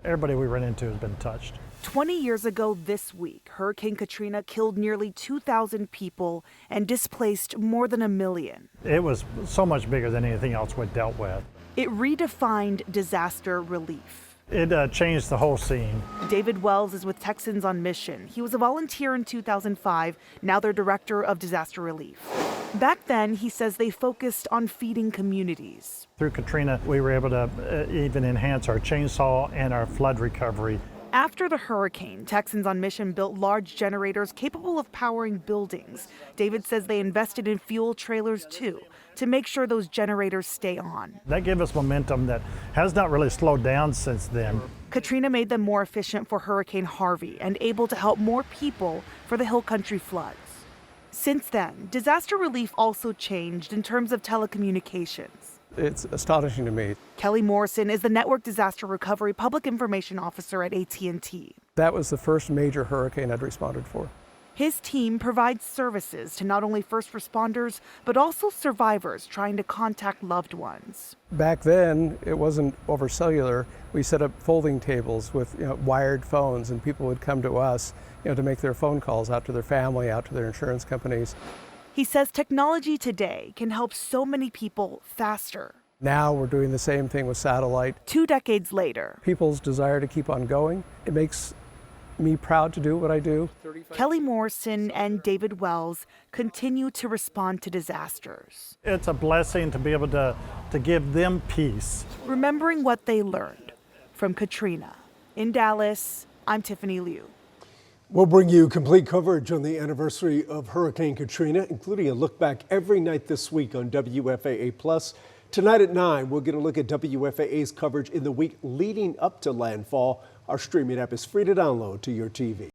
Everybody we run into has been touched. 20 years ago this week, Hurricane Katrina killed nearly 2,000 people and displaced more than 1 million. It was so much bigger than anything else we'd dealt with. It redefined disaster relief. It changed the whole scene. David Wells is with Texans on Mission. He was a volunteer in 2005, now they're director of disaster relief. Back then, he says they focused on feeding communities. Through Katrina, we were able to even enhance our chainsaw and our flood recovery. After the hurricane, Texans on Mission built large generators capable of powering buildings. David says they invested in fuel trailers too, to make sure those generators stay on. That gave us momentum that has not really slowed down since then. Katrina made them more efficient for Hurricane Harvey and able to help more people for the Hill Country floods. Since then, disaster relief also changed in terms of telecommunications. It's astonishing to me. Kelly Morrison is the Network Disaster Recovery Public Information Officer at AT&T. That was the first major hurricane I'd responded for. His team provides services to not only first responders, but also survivors trying to contact loved ones. Back then, it wasn't over cellular. We set up folding tables with wired phones, and people would come to us to make their phone calls out to their family, out to their insurance companies. He says technology today can help so many people faster. Now we're doing the same thing with satellite. 2 decades later, People's desire to keep on going, it makes me proud to do what I do. Kelly Morrison and David Wells continue to respond to disasters, It's a blessing to be able to give them peace. remembering what they learned from Katrina. In Dallas, I'm Tiffany Liu. We'll bring you complete coverage on the anniversary of Hurricane Katrina, including a look back every night this week on WFAA+. Tonight at 9, we'll get a look at WFAA's coverage in the week leading up to landfall. Our streaming app is free to download to your TV.